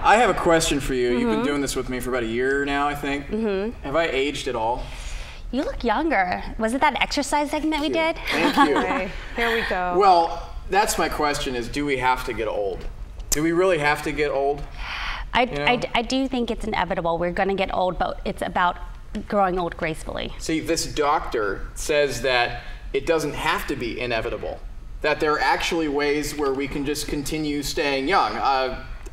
I have a question for you. You've been doing this with me for about a year now, I think. Have I aged at all? You look younger. Was it that exercise segment we did? Thank you. Okay, here we go. Well, that's my question is, do we have to get old? Do we really have to get old? I do think it's inevitable. We're going to get old, but it's about growing old gracefully. See, this doctor says that it doesn't have to be inevitable, that there are actually ways where we can just continue staying young.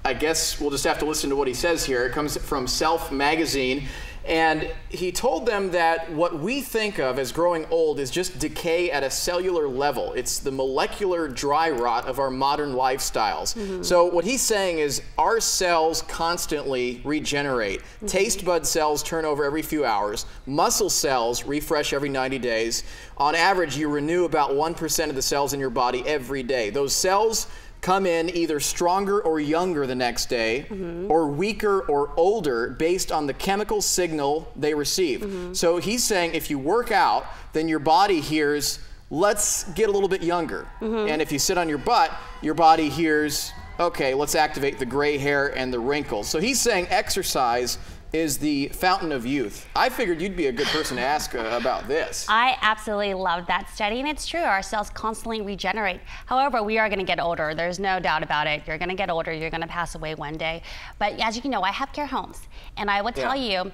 I guess we'll just have to listen to what he says here. It comes from Self magazine. And he told them that what we think of as growing old is just decay at a cellular level. It's the molecular dry rot of our modern lifestyles. So what he's saying is our cells constantly regenerate. Taste bud cells turn over every few hours. Muscle cells refresh every 90 days. On average, you renew about 1% of the cells in your body every day. Those cells come in either stronger or younger the next day, or weaker or older based on the chemical signal they receive. So he's saying if you work out, then your body hears, let's get a little bit younger. And if you sit on your butt, your body hears, okay, let's activate the gray hair and the wrinkles. So he's saying exercise is the fountain of youth. I figured you'd be a good person to ask about this. I absolutely love that study, and it's true. Our cells constantly regenerate. However, we are going to get older. There's no doubt about it. You're going to get older. You're going to pass away one day. But as you know, I have care homes, and I would tell you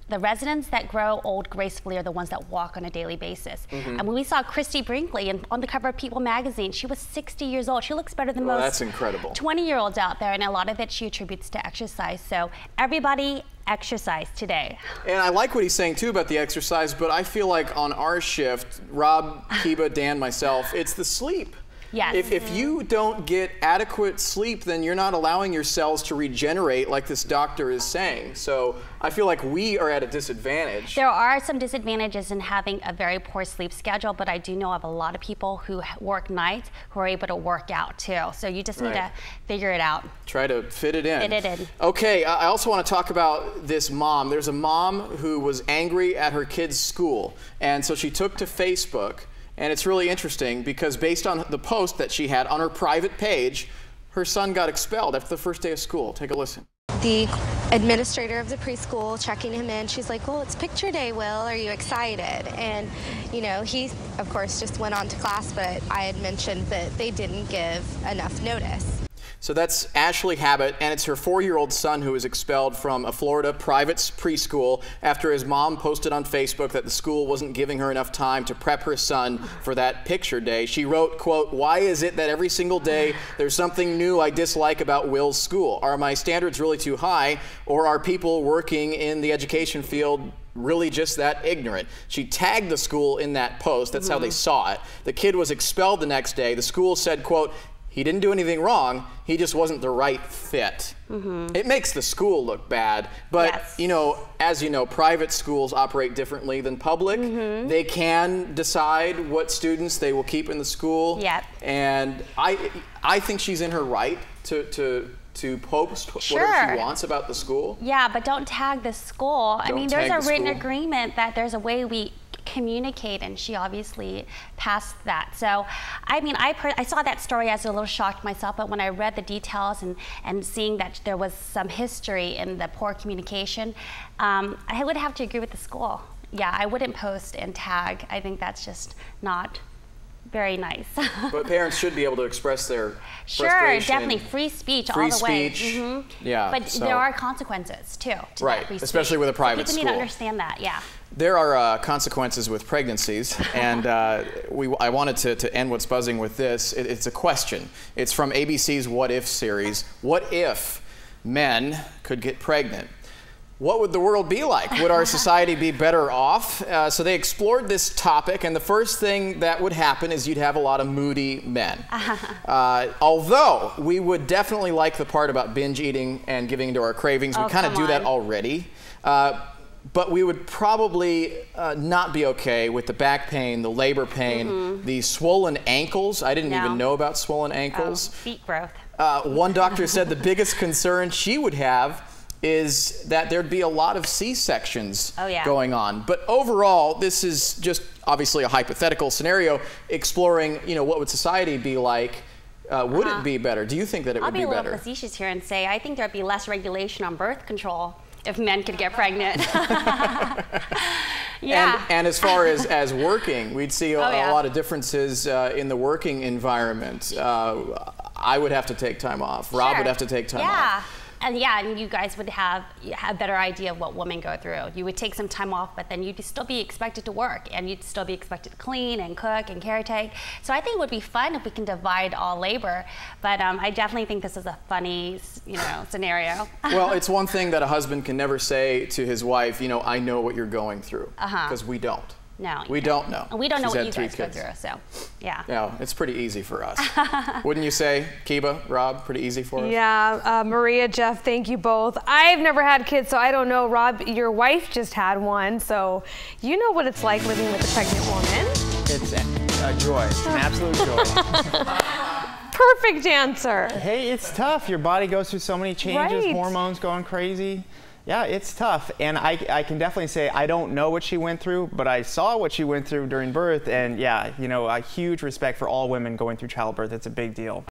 the residents that grow old gracefully are the ones that walk on a daily basis. And when we saw Christy Brinkley on the cover of People magazine, she was 60 years old. She looks better than most that's incredible. 20-year-olds out there, and a lot of it she attributes to exercise. So everybody exercise today. And I like what he's saying too about the exercise, but I feel like on our shift, Rob, Kiba, Dan, myself, it's the sleep. Yes. If you don't get adequate sleep, then you're not allowing your cells to regenerate like this doctor is saying. So I feel like we are at a disadvantage. There are some disadvantages in having a very poor sleep schedule, but I do know of a lot of people who work nights who are able to work out too. So you just need to figure it out. Try to fit it in. Fit it in. Okay, I also want to talk about this mom. There's a mom who was angry at her kid's school, and so she took to Facebook. And it's really interesting because based on the post that she had on her private page, her son got expelled after the first day of school. Take a listen. The administrator of the preschool checking him in, she's like, well, it's picture day, Will, are you excited? And, you know, he, of course, just went on to class, but I had mentioned that they didn't give enough notice. So that's Ashley Habit, and it's her 4-year-old son who was expelled from a Florida private preschool after his mom posted on Facebook that the school wasn't giving her enough time to prep her son for that picture day. She wrote, quote, "Why is it that every single day there's something new I dislike about Will's school? Are my standards really too high, or are people working in the education field really just that ignorant?" She tagged the school in that post. That's how they saw it. The kid was expelled the next day. The school said, quote, "He didn't do anything wrong, he just wasn't the right fit." It makes the school look bad, but you know, as you know, private schools operate differently than public. They can decide what students they will keep in the school. And I think she's in her right to post whatever she wants about the school. Yeah, but don't tag the school. I mean, there's a written agreement that there's a way we communicate, and she obviously passed that. So, I mean, I saw that story. I was a little shocked myself, but when I read the details and seeing that there was some history in the poor communication, I would have to agree with the school. Yeah, I wouldn't post and tag. I think that's just not very nice. But parents should be able to express their frustration. Definitely free speech all the way. Yeah, but there are consequences too. To that free especially speech. with a private school. People need to understand that. Yeah. There are consequences with pregnancies, and I wanted to end What's Buzzing with this. It's a question. It's from ABC's What If series. What if men could get pregnant? What would the world be like? Would our society be better off? So they explored this topic, and the first thing that would happen is you'd have a lot of moody men. Although we would definitely like the part about binge eating and giving into our cravings. We kind of do that already. But we would probably not be okay with the back pain, the labor pain, the swollen ankles. I didn't even know about swollen ankles. Feet growth. One doctor said the biggest concern she would have is that there'd be a lot of C-sections going on. But overall, this is just obviously a hypothetical scenario exploring, you know, what would society be like Would it be better? Do you think that it would be better? I'll be a little facetious here and say I think there'd be less regulation on birth control if men could get pregnant. Yeah. And as far as working, we'd see a lot of differences in the working environment. I would have to take time off. Rob would have to take time off. And and you guys would have a better idea of what women go through. You would take some time off, but then you'd still be expected to work, and you'd still be expected to clean and cook and caretake. So I think it would be fun if we can divide all labor. But I definitely think this is a funny, scenario. Well, it's one thing that a husband can never say to his wife, I know what you're going through, because we don't. No, we don't know. And we don't know what you guys go through, so yeah. No, it's pretty easy for us. Wouldn't you say, Kiba, Rob, pretty easy for us? Yeah, Maria, Jeff, thank you both. I've never had kids, so I don't know. Rob, your wife just had one, so you know what it's like living with a pregnant woman. It's a joy, an absolute joy. Perfect answer. Hey, it's tough. Your body goes through so many changes, hormones going crazy. Yeah, it's tough, and I can definitely say I don't know what she went through, but I saw what she went through during birth, and yeah, a huge respect for all women going through childbirth. It's a big deal.